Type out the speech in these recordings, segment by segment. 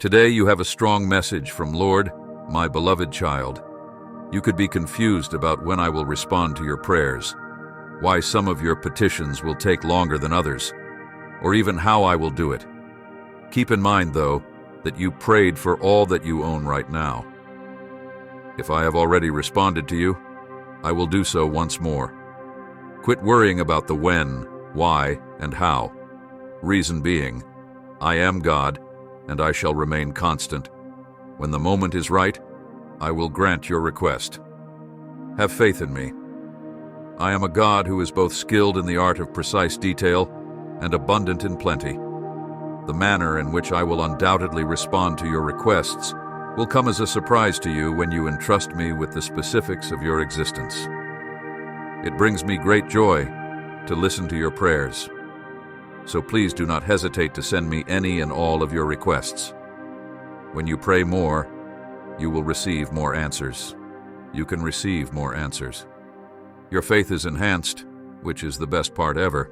Today you have a strong message from Lord, my beloved child. You could be confused about when I will respond to your prayers, why some of your petitions will take longer than others, or even how I will do it. Keep in mind, though, that you prayed for all that you own right now. If I have already responded to you, I will do so once more. Quit worrying about the when, why, and how. Reason being, I am God, and I shall remain constant. When the moment is right, I will grant your request. Have faith in me. I am a God who is both skilled in the art of precise detail and abundant in plenty. The manner in which I will undoubtedly respond to your requests will come as a surprise to you when you entrust me with the specifics of your existence. It brings me great joy to listen to your prayers. So please do not hesitate to send me any and all of your requests. When you pray more, you will receive more answers. You can receive more answers. Your faith is enhanced, which is the best part ever.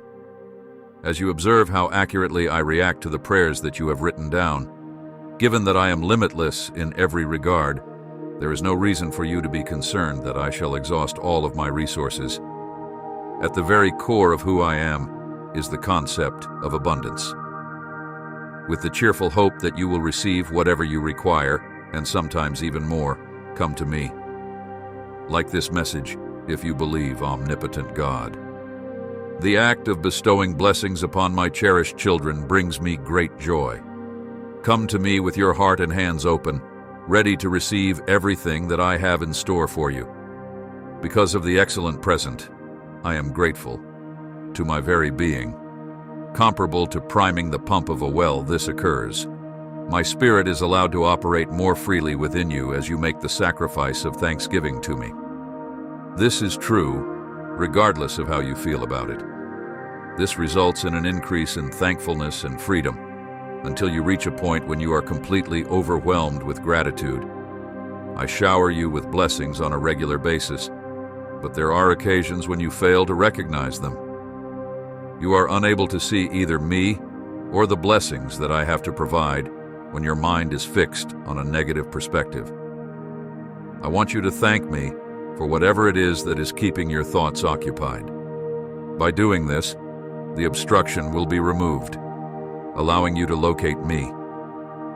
As you observe how accurately I react to the prayers that you have written down, given that I am limitless in every regard, there is no reason for you to be concerned that I shall exhaust all of my resources. At the very core of who I am is the concept of abundance. With the cheerful hope that you will receive whatever you require, and sometimes even more, come to me. Like this message, if you believe omnipotent God. The act of bestowing blessings upon my cherished children brings me great joy. Come to me with your heart and hands open, ready to receive everything that I have in store for you. Because of the excellent present, I am grateful. To my very being. Comparable to priming the pump of a well, this occurs. My spirit is allowed to operate more freely within you as you make the sacrifice of thanksgiving to me. This is true, regardless of how you feel about it. This results in an increase in thankfulness and freedom, until you reach a point when you are completely overwhelmed with gratitude. I shower you with blessings on a regular basis, but there are occasions when you fail to recognize them. You are unable to see either me or the blessings that I have to provide when your mind is fixed on a negative perspective. I want you to thank me for whatever it is that is keeping your thoughts occupied. By doing this, the obstruction will be removed, allowing you to locate me.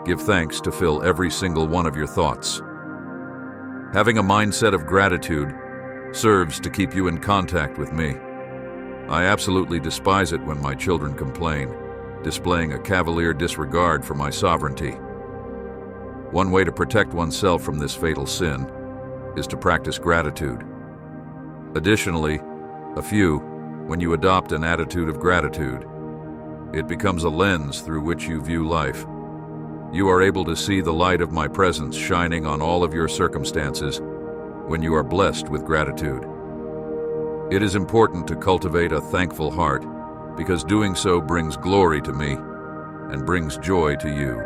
Give thanks to fill every single one of your thoughts. Having a mindset of gratitude serves to keep you in contact with me. I absolutely despise it when my children complain, displaying a cavalier disregard for my sovereignty. One way to protect oneself from this fatal sin is to practice gratitude. Additionally, when you adopt an attitude of gratitude, it becomes a lens through which you view life. You are able to see the light of my presence shining on all of your circumstances when you are blessed with gratitude. It is important to cultivate a thankful heart because doing so brings glory to me and brings joy to you.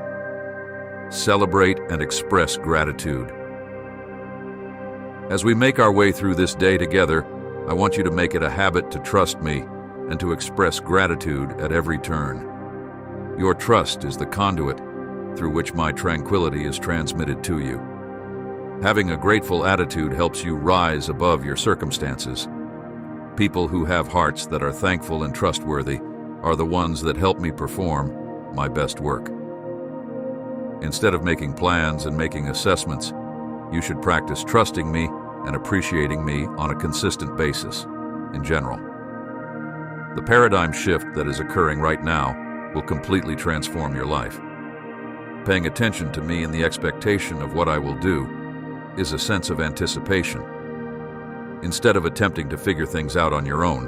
Celebrate and express gratitude. As we make our way through this day together, I want you to make it a habit to trust me and to express gratitude at every turn. Your trust is the conduit through which my tranquility is transmitted to you. Having a grateful attitude helps you rise above your circumstances. People who have hearts that are thankful and trustworthy are the ones that help me perform my best work. Instead of making plans and making assessments, you should practice trusting me and appreciating me on a consistent basis, in general. The paradigm shift that is occurring right now will completely transform your life. Paying attention to me and the expectation of what I will do is a sense of anticipation. Instead of attempting to figure things out on your own,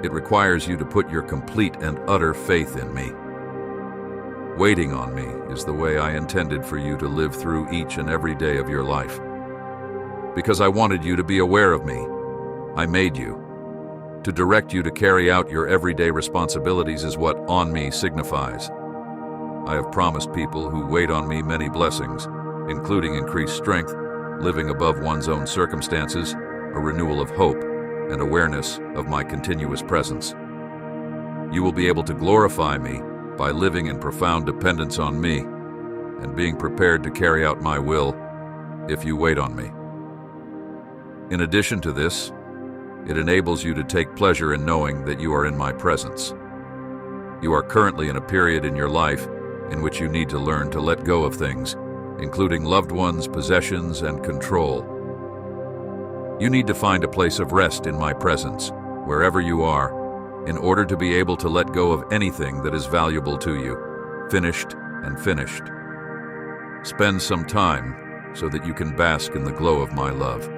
it requires you to put your complete and utter faith in me. Waiting on me is the way I intended for you to live through each and every day of your life. Because I wanted you to be aware of me, I made you. To direct you to carry out your everyday responsibilities is what "on me" signifies. I have promised people who wait on me many blessings, including increased strength, living above one's own circumstances, a renewal of hope, and awareness of my continuous presence. You will be able to glorify me by living in profound dependence on me, and being prepared to carry out my will if you wait on me. In addition to this, it enables you to take pleasure in knowing that you are in my presence. You are currently in a period in your life in which you need to learn to let go of things, including loved ones, possessions, and control. You need to find a place of rest in my presence, wherever you are, in order to be able to let go of anything that is valuable to you, finished and finished. Spend some time so that you can bask in the glow of my love.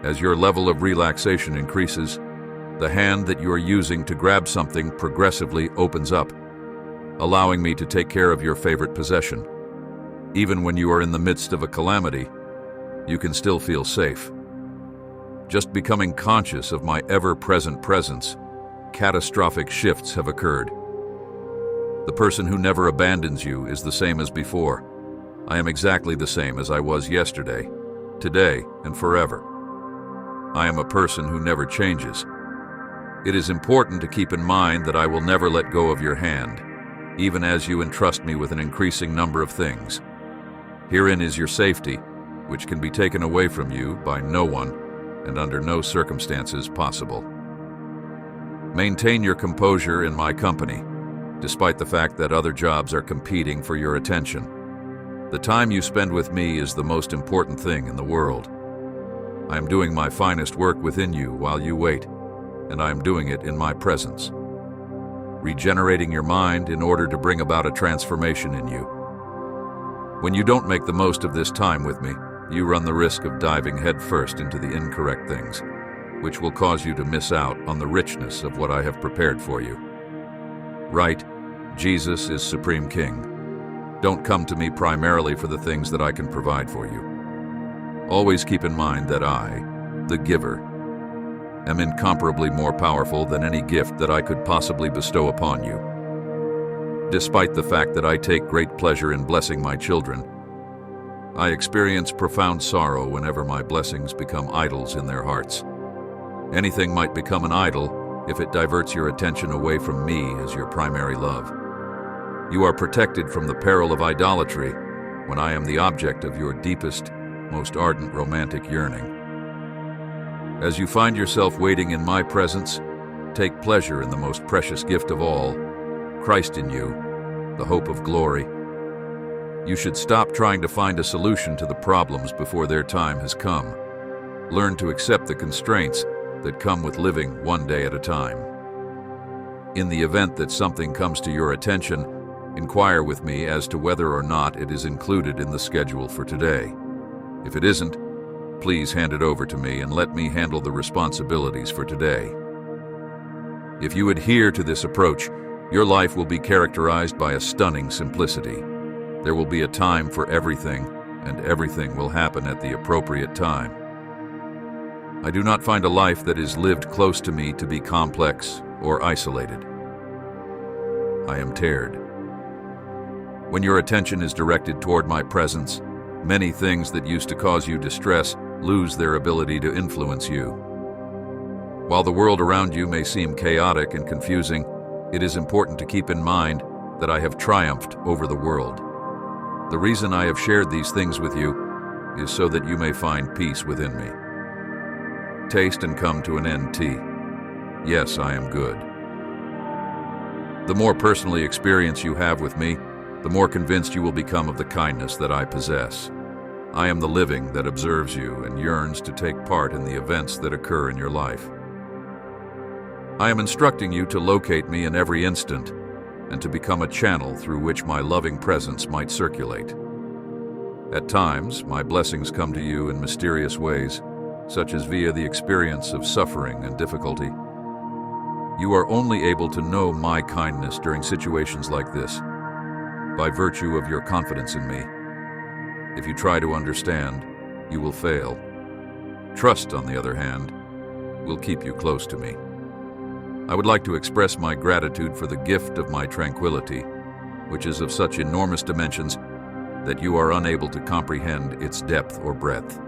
As your level of relaxation increases, the hand that you are using to grab something progressively opens up, allowing me to take care of your favorite possession. Even when you are in the midst of a calamity, you can still feel safe. Just becoming conscious of my ever-present presence, catastrophic shifts have occurred. The person who never abandons you is the same as before. I am exactly the same as I was yesterday, today, and forever. I am a person who never changes. It is important to keep in mind that I will never let go of your hand, even as you entrust me with an increasing number of things. Herein is your safety, which can be taken away from you by no one and under no circumstances possible. Maintain your composure in my company, despite the fact that other jobs are competing for your attention. The time you spend with me is the most important thing in the world. I am doing my finest work within you while you wait, and I am doing it in my presence, regenerating your mind in order to bring about a transformation in you. When you don't make the most of this time with me, you run the risk of diving headfirst into the incorrect things, which will cause you to miss out on the richness of what I have prepared for you. Right, Jesus is Supreme King. Don't come to me primarily for the things that I can provide for you. Always keep in mind that I, the giver, am incomparably more powerful than any gift that I could possibly bestow upon you. Despite the fact that I take great pleasure in blessing my children, I experience profound sorrow whenever my blessings become idols in their hearts. Anything might become an idol if it diverts your attention away from me as your primary love. You are protected from the peril of idolatry when I am the object of your deepest, most ardent romantic yearning. As you find yourself waiting in my presence, take pleasure in the most precious gift of all, Christ in you, the hope of glory. You should stop trying to find a solution to the problems before their time has come. Learn to accept the constraints that come with living one day at a time. In the event that something comes to your attention, inquire with me as to whether or not it is included in the schedule for today. If it isn't, please hand it over to me and let me handle the responsibilities for today. If you adhere to this approach, your life will be characterized by a stunning simplicity. There will be a time for everything, and everything will happen at the appropriate time. I do not find a life that is lived close to me to be complex or isolated. I am tiered. When your attention is directed toward my presence, many things that used to cause you distress lose their ability to influence you. While the world around you may seem chaotic and confusing, it is important to keep in mind that I have triumphed over the world. The reason I have shared these things with you is so that you may find peace within me. Taste and come to an end tea. Yes, I am good. The more personally experience you have with me, the more convinced you will become of the kindness that I possess. I am the living that observes you and yearns to take part in the events that occur in your life. I am instructing you to locate me in every instant and to become a channel through which my loving presence might circulate. At times, my blessings come to you in mysterious ways, such as via the experience of suffering and difficulty. You are only able to know my kindness during situations like this by virtue of your confidence in me. If you try to understand, you will fail. Trust, on the other hand, will keep you close to me. I would like to express my gratitude for the gift of my tranquility, which is of such enormous dimensions that you are unable to comprehend its depth or breadth.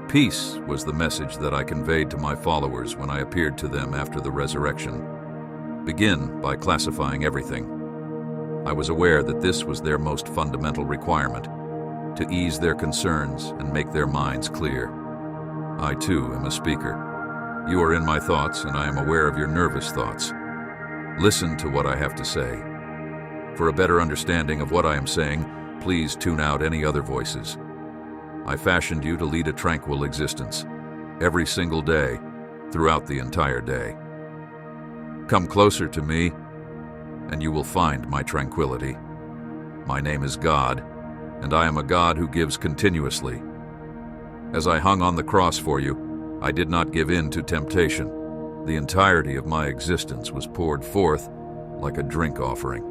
Peace was the message that I conveyed to my followers when I appeared to them after the resurrection. Begin by classifying everything. I was aware that this was their most fundamental requirement, to ease their concerns and make their minds clear. I, too, am a speaker. You are in my thoughts, and I am aware of your nervous thoughts. Listen to what I have to say. For a better understanding of what I am saying, please tune out any other voices. I fashioned you to lead a tranquil existence, every single day, throughout the entire day. Come closer to me, and you will find my tranquility. My name is God, and I am a God who gives continuously. As I hung on the cross for you, I did not give in to temptation. The entirety of my existence was poured forth like a drink offering.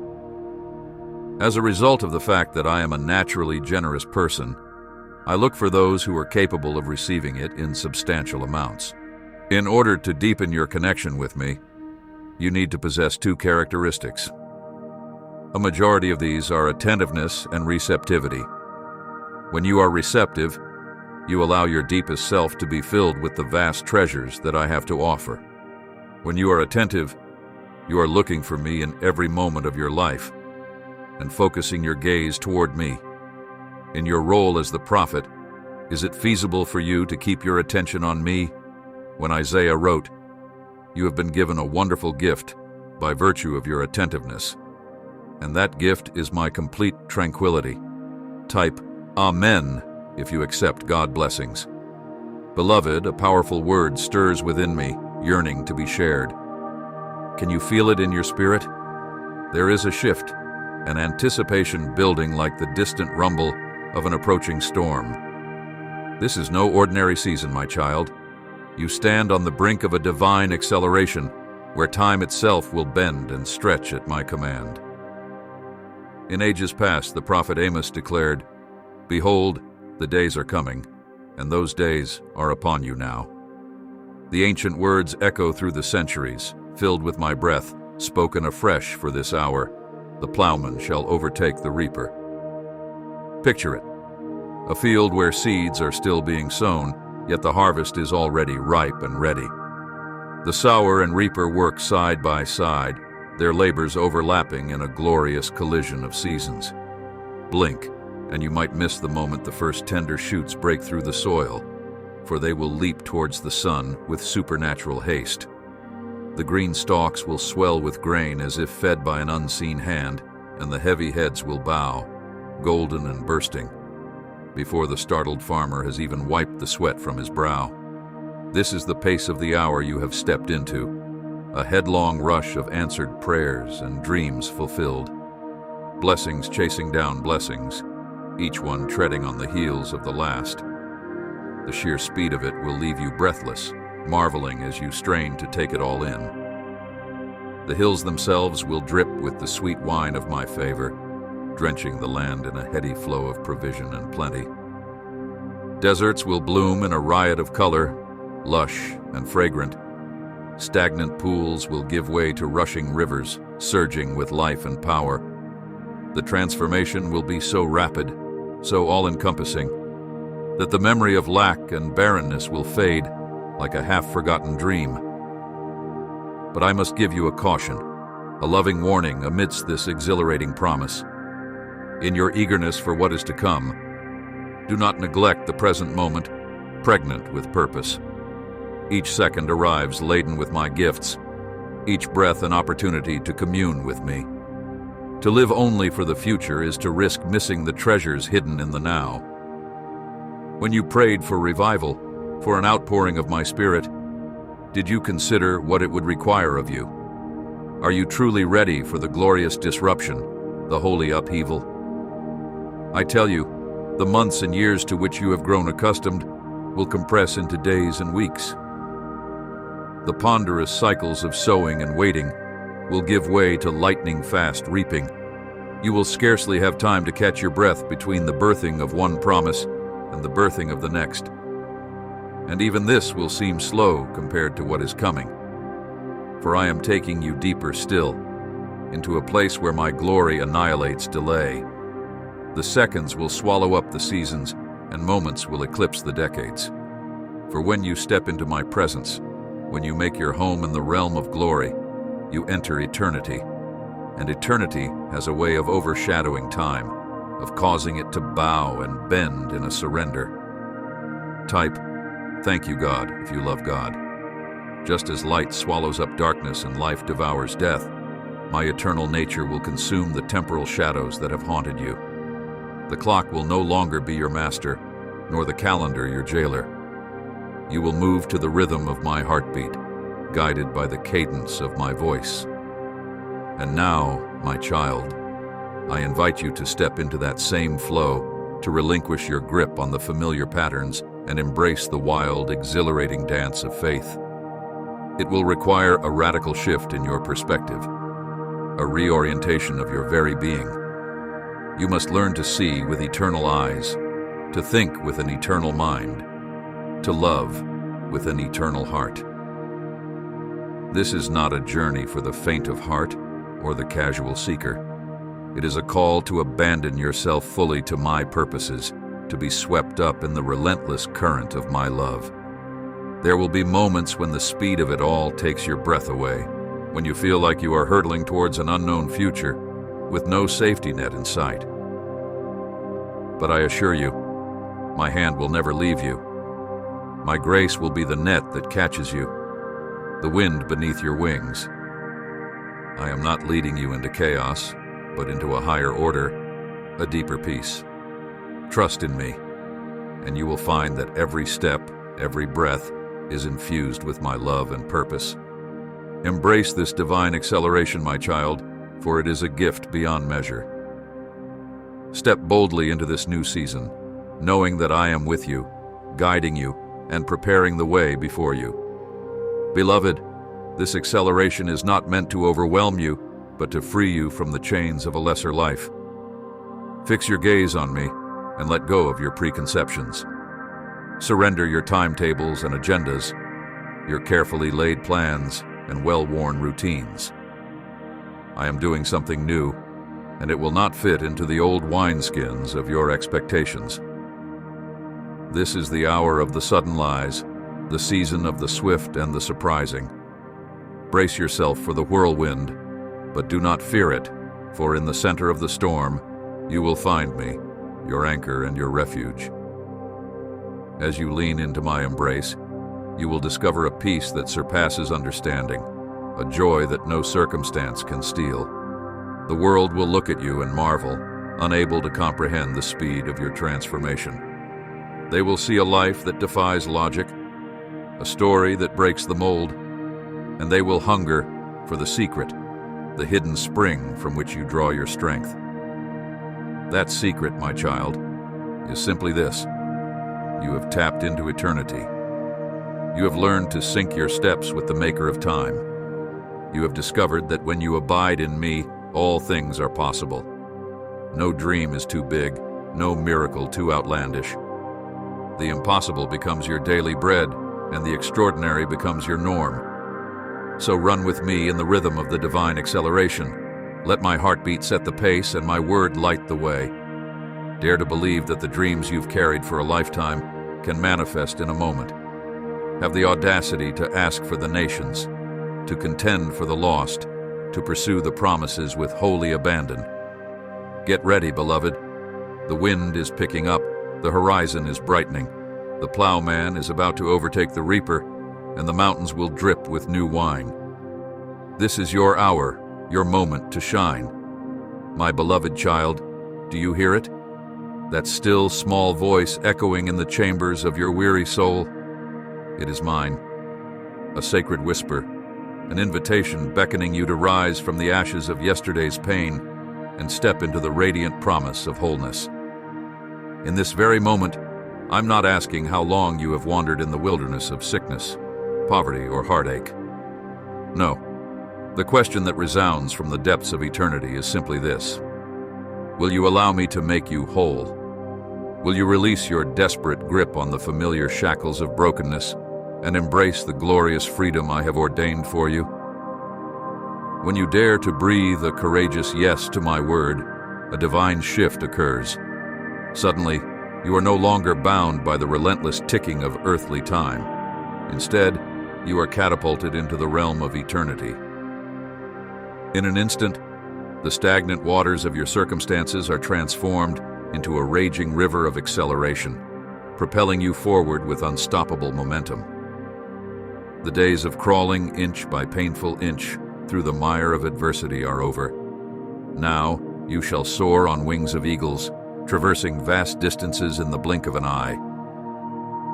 As a result of the fact that I am a naturally generous person, I look for those who are capable of receiving it in substantial amounts. In order to deepen your connection with me, you need to possess two characteristics. A majority of these are attentiveness and receptivity. When you are receptive, you allow your deepest self to be filled with the vast treasures that I have to offer. When you are attentive, you are looking for me in every moment of your life and focusing your gaze toward me. In your role as the prophet, is it feasible for you to keep your attention on me? When Isaiah wrote, "You have been given a wonderful gift by virtue of your attentiveness, and that gift is my complete tranquility." Type Amen if you accept God blessings. Beloved, a powerful word stirs within me, yearning to be shared. Can you feel it in your spirit? There is a shift, an anticipation building like the distant rumble of an approaching storm. This is no ordinary season, my child. You stand on the brink of a divine acceleration, where time itself will bend and stretch at my command. In ages past, the prophet Amos declared, "Behold, the days are coming, and those days are upon you now." The ancient words echo through the centuries, filled with my breath, spoken afresh for this hour. The plowman shall overtake the reaper. Picture it. A field where seeds are still being sown, yet the harvest is already ripe and ready. The sower and reaper work side by side, their labors overlapping in a glorious collision of seasons. Blink, and you might miss the moment the first tender shoots break through the soil, for they will leap towards the sun with supernatural haste. The green stalks will swell with grain as if fed by an unseen hand, and the heavy heads will bow, golden and bursting, before the startled farmer has even wiped the sweat from his brow. This is the pace of the hour you have stepped into, a headlong rush of answered prayers and dreams fulfilled. Blessings chasing down blessings, each one treading on the heels of the last. The sheer speed of it will leave you breathless, marveling as you strain to take it all in. The hills themselves will drip with the sweet wine of my favor, drenching the land in a heady flow of provision and plenty. Deserts will bloom in a riot of color, lush and fragrant. Stagnant pools will give way to rushing rivers, surging with life and power. The transformation will be so rapid, so all-encompassing, that the memory of lack and barrenness will fade like a half-forgotten dream. But I must give you a caution, a loving warning amidst this exhilarating promise. In your eagerness for what is to come, do not neglect the present moment, pregnant with purpose. Each second arrives laden with my gifts, each breath an opportunity to commune with me. To live only for the future is to risk missing the treasures hidden in the now. When you prayed for revival, for an outpouring of my spirit, did you consider what it would require of you? Are you truly ready for the glorious disruption, the holy upheaval? I tell you, the months and years to which you have grown accustomed will compress into days and weeks. The ponderous cycles of sowing and waiting will give way to lightning-fast reaping. You will scarcely have time to catch your breath between the birthing of one promise and the birthing of the next. And even this will seem slow compared to what is coming. For I am taking you deeper still, into a place where my glory annihilates delay. The seconds will swallow up the seasons, and moments will eclipse the decades. For when you step into my presence, when you make your home in the realm of glory, you enter eternity, and eternity has a way of overshadowing time, of causing it to bow and bend in a surrender. Type, "Thank you, God," if you love God. Just as light swallows up darkness and life devours death, my eternal nature will consume the temporal shadows that have haunted you. The clock will no longer be your master, nor the calendar your jailer. You will move to the rhythm of my heartbeat, guided by the cadence of my voice. And now, my child, I invite you to step into that same flow, to relinquish your grip on the familiar patterns and embrace the wild, exhilarating dance of faith. It will require a radical shift in your perspective, a reorientation of your very being. You must learn to see with eternal eyes, to think with an eternal mind, to love with an eternal heart. This is not a journey for the faint of heart or the casual seeker. It is a call to abandon yourself fully to my purposes, to be swept up in the relentless current of my love. There will be moments when the speed of it all takes your breath away, when you feel like you are hurtling towards an unknown future with no safety net in sight. But I assure you, my hand will never leave you. My grace will be the net that catches you, the wind beneath your wings. I am not leading you into chaos, but into a higher order, a deeper peace. Trust in me, and you will find that every step, every breath, is infused with my love and purpose. Embrace this divine acceleration, my child, for it is a gift beyond measure. Step boldly into this new season, knowing that I am with you, guiding you, and preparing the way before you. Beloved, this acceleration is not meant to overwhelm you, but to free you from the chains of a lesser life. Fix your gaze on me and let go of your preconceptions. Surrender your timetables and agendas, your carefully laid plans and well-worn routines. I am doing something new, and it will not fit into the old wineskins of your expectations. This is the hour of the sudden lies, the season of the swift and the surprising. Brace yourself for the whirlwind, but do not fear it, for in the center of the storm, you will find me, your anchor and your refuge. As you lean into my embrace, you will discover a peace that surpasses understanding, a joy that no circumstance can steal. The world will look at you and marvel, unable to comprehend the speed of your transformation. They will see a life that defies logic, a story that breaks the mold, and they will hunger for the secret, the hidden spring from which you draw your strength. That secret, my child, is simply this: you have tapped into eternity. You have learned to sync your steps with the maker of time. You have discovered that when you abide in me, all things are possible. No dream is too big, no miracle too outlandish. The impossible becomes your daily bread, and the extraordinary becomes your norm. So run with me in the rhythm of the divine acceleration. Let my heartbeat set the pace and my word light the way. Dare to believe that the dreams you've carried for a lifetime can manifest in a moment. Have the audacity to ask for the nations, to contend for the lost, to pursue the promises with holy abandon. Get ready, beloved. The wind is picking up, the horizon is brightening, the plowman is about to overtake the reaper, and the mountains will drip with new wine. This is your hour, your moment to shine. My beloved child, do you hear it? That still, small voice echoing in the chambers of your weary soul? It is mine, a sacred whisper, an invitation beckoning you to rise from the ashes of yesterday's pain and step into the radiant promise of wholeness. In this very moment, I'm not asking how long you have wandered in the wilderness of sickness, poverty, or heartache. No, the question that resounds from the depths of eternity is simply this: will you allow me to make you whole? Will you release your desperate grip on the familiar shackles of brokenness and embrace the glorious freedom I have ordained for you? When you dare to breathe a courageous yes to my word, a divine shift occurs. Suddenly, you are no longer bound by the relentless ticking of earthly time. Instead, you are catapulted into the realm of eternity. In an instant, The stagnant waters of your circumstances are transformed into a raging river of acceleration, propelling you forward with unstoppable momentum. The days of crawling inch by painful inch through the mire of adversity are over. Now you shall soar on wings of eagles, traversing vast distances in the blink of an eye.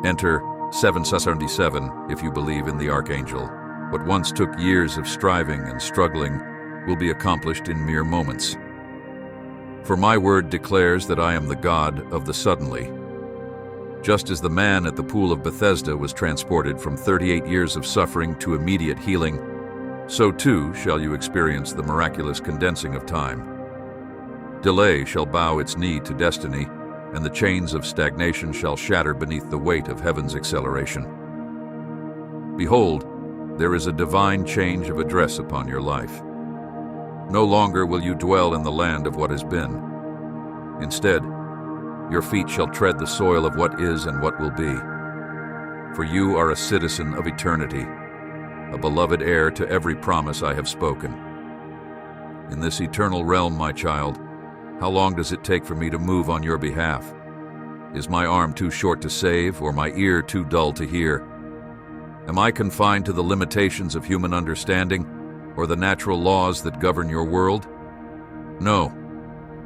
Enter 777 if you believe in the Archangel. What once took years of striving and struggling will be accomplished in mere moments. For my word declares that I am the God of the suddenly. Just as the man at the pool of Bethesda was transported from 38 years of suffering to immediate healing, so too shall you experience the miraculous condensing of time. Delay shall bow its knee to destiny, and the chains of stagnation shall shatter beneath the weight of heaven's acceleration. Behold, there is a divine change of address upon your life. No longer will you dwell in the land of what has been. Instead, your feet shall tread the soil of what is and what will be. For you are a citizen of eternity, a beloved heir to every promise I have spoken. In this eternal realm, my child, how long does it take for me to move on your behalf? Is my arm too short to save, or my ear too dull to hear? Am I confined to the limitations of human understanding, or the natural laws that govern your world? No,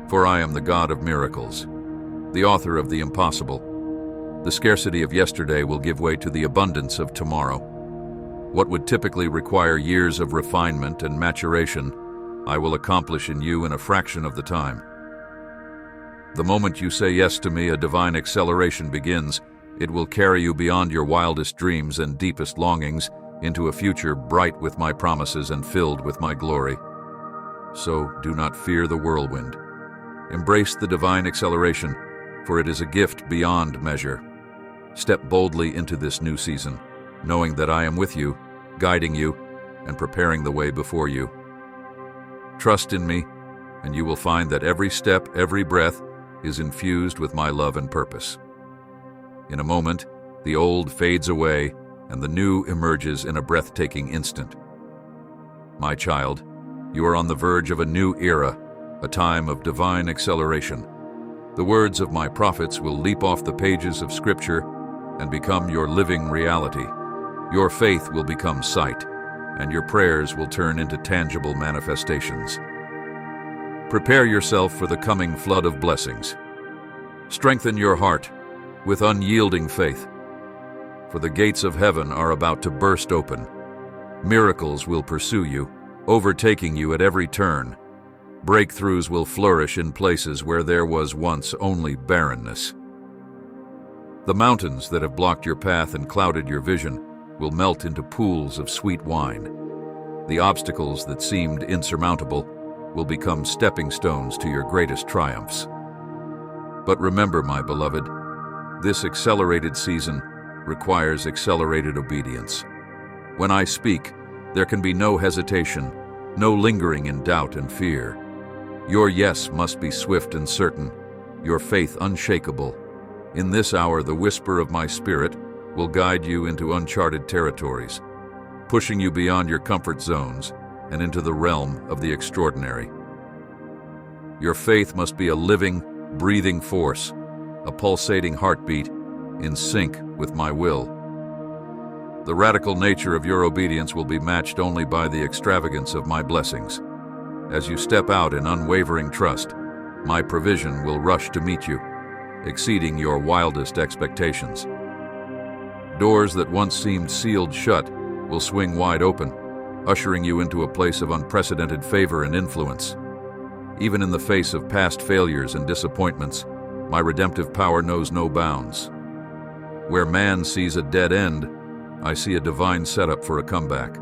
for I am the God of miracles, the author of the impossible. The scarcity of yesterday will give way to the abundance of tomorrow. What would typically require years of refinement and maturation, I will accomplish in you in a fraction of the time. The moment you say yes to me, a divine acceleration begins. It will carry you beyond your wildest dreams and deepest longings into a future bright with my promises and filled with my glory. So do not fear the whirlwind. Embrace the divine acceleration, for it is a gift beyond measure. Step boldly into this new season, knowing that I am with you, guiding you, and preparing the way before you. Trust in me, and you will find that every step, every breath, is infused with my love and purpose. In a moment, the old fades away, and the new emerges in a breathtaking instant. My child, you are on the verge of a new era, a time of divine acceleration. The words of my prophets will leap off the pages of Scripture and become your living reality. Your faith will become sight, and your prayers will turn into tangible manifestations. Prepare yourself for the coming flood of blessings. Strengthen your heart with unyielding faith, for the gates of heaven are about to burst open. Miracles will pursue you, overtaking you at every turn. Breakthroughs will flourish in places where there was once only barrenness. The mountains that have blocked your path and clouded your vision will melt into pools of sweet wine. The obstacles that seemed insurmountable will become stepping stones to your greatest triumphs. But remember, my beloved, this accelerated season requires accelerated obedience. When I speak, there can be no hesitation, no lingering in doubt and fear. Your yes must be swift and certain, your faith unshakable. In this hour, the whisper of my Spirit will guide you into uncharted territories, pushing you beyond your comfort zones and into the realm of the extraordinary. Your faith must be a living, breathing force, a pulsating heartbeat in sync with my will. The radical nature of your obedience will be matched only by the extravagance of my blessings. As you step out in unwavering trust, my provision will rush to meet you, exceeding your wildest expectations. Doors that once seemed sealed shut will swing wide open, ushering you into a place of unprecedented favor and influence. Even in the face of past failures and disappointments, my redemptive power knows no bounds. Where man sees a dead end, I see a divine setup for a comeback.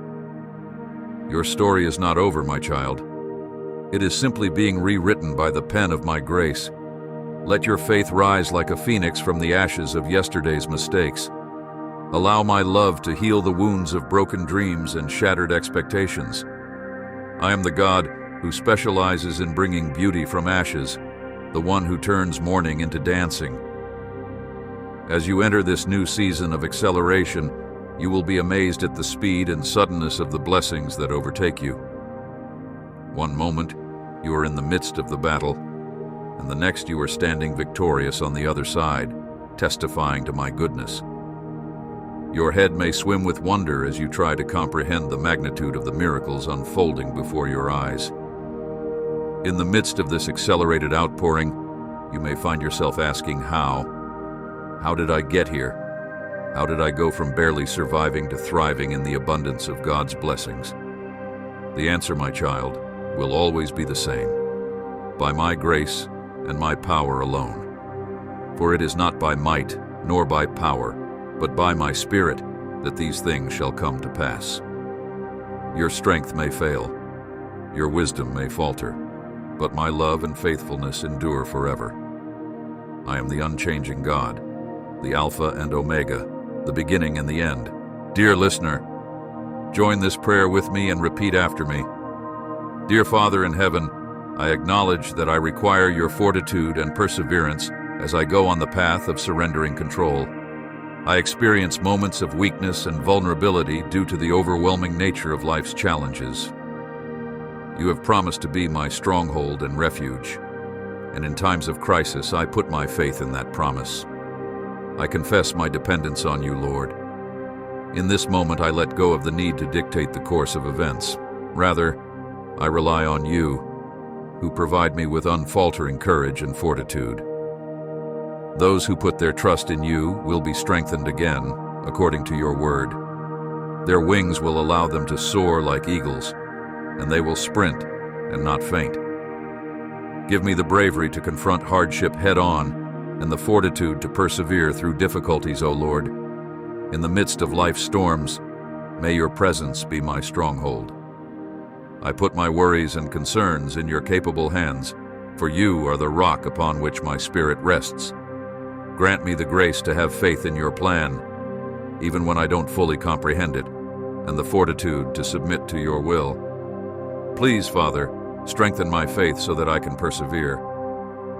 Your story is not over, my child. It is simply being rewritten by the pen of my grace. Let your faith rise like a phoenix from the ashes of yesterday's mistakes. Allow my love to heal the wounds of broken dreams and shattered expectations. I am the God who specializes in bringing beauty from ashes, the one who turns mourning into dancing. As you enter this new season of acceleration, you will be amazed at the speed and suddenness of the blessings that overtake you. One moment, you are in the midst of the battle, and the next you are standing victorious on the other side, testifying to my goodness. Your head may swim with wonder as you try to comprehend the magnitude of the miracles unfolding before your eyes. In the midst of this accelerated outpouring, you may find yourself asking how. How did I get here? How did I go from barely surviving to thriving in the abundance of God's blessings? The answer, my child, will always be the same: by my grace and my power alone. For it is not by might nor by power, but by my Spirit that these things shall come to pass. Your strength may fail, your wisdom may falter, but my love and faithfulness endure forever. I am the unchanging God, the Alpha and Omega, the beginning and the end. Dear listener, join this prayer with me and repeat after me. Dear Father in heaven, I acknowledge that I require your fortitude and perseverance as I go on the path of surrendering control. I experience moments of weakness and vulnerability due to the overwhelming nature of life's challenges. You have promised to be my stronghold and refuge, and in times of crisis, I put my faith in that promise. I confess my dependence on you, Lord. In this moment, I let go of the need to dictate the course of events. Rather, I rely on you, who provide me with unfaltering courage and fortitude. Those who put their trust in you will be strengthened again, according to your word. Their wings will allow them to soar like eagles, and they will sprint and not faint. Give me the bravery to confront hardship head-on and the fortitude to persevere through difficulties, O Lord. In the midst of life's storms, may your presence be my stronghold. I put my worries and concerns in your capable hands, for you are the rock upon which my spirit rests. Grant me the grace to have faith in your plan, even when I don't fully comprehend it, and the fortitude to submit to your will. Please, Father, strengthen my faith so that I can persevere.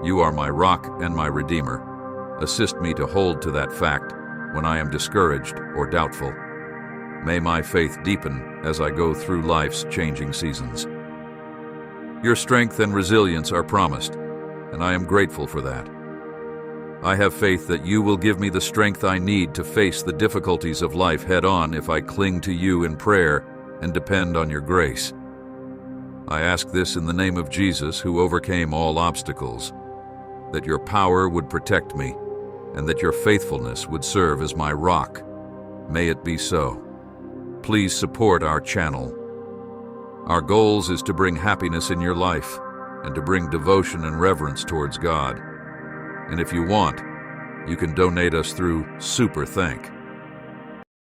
You are my rock and my redeemer. Assist me to hold to that fact when I am discouraged or doubtful. May my faith deepen as I go through life's changing seasons. Your strength and resilience are promised, and I am grateful for that. I have faith that you will give me the strength I need to face the difficulties of life head-on if I cling to you in prayer and depend on your grace. I ask this in the name of Jesus, who overcame all obstacles, that your power would protect me and that your faithfulness would serve as my rock. May it be so. Please support our channel. Our goals is to bring happiness in your life and to bring devotion and reverence towards God. And if you want, you can donate us through Super Thank.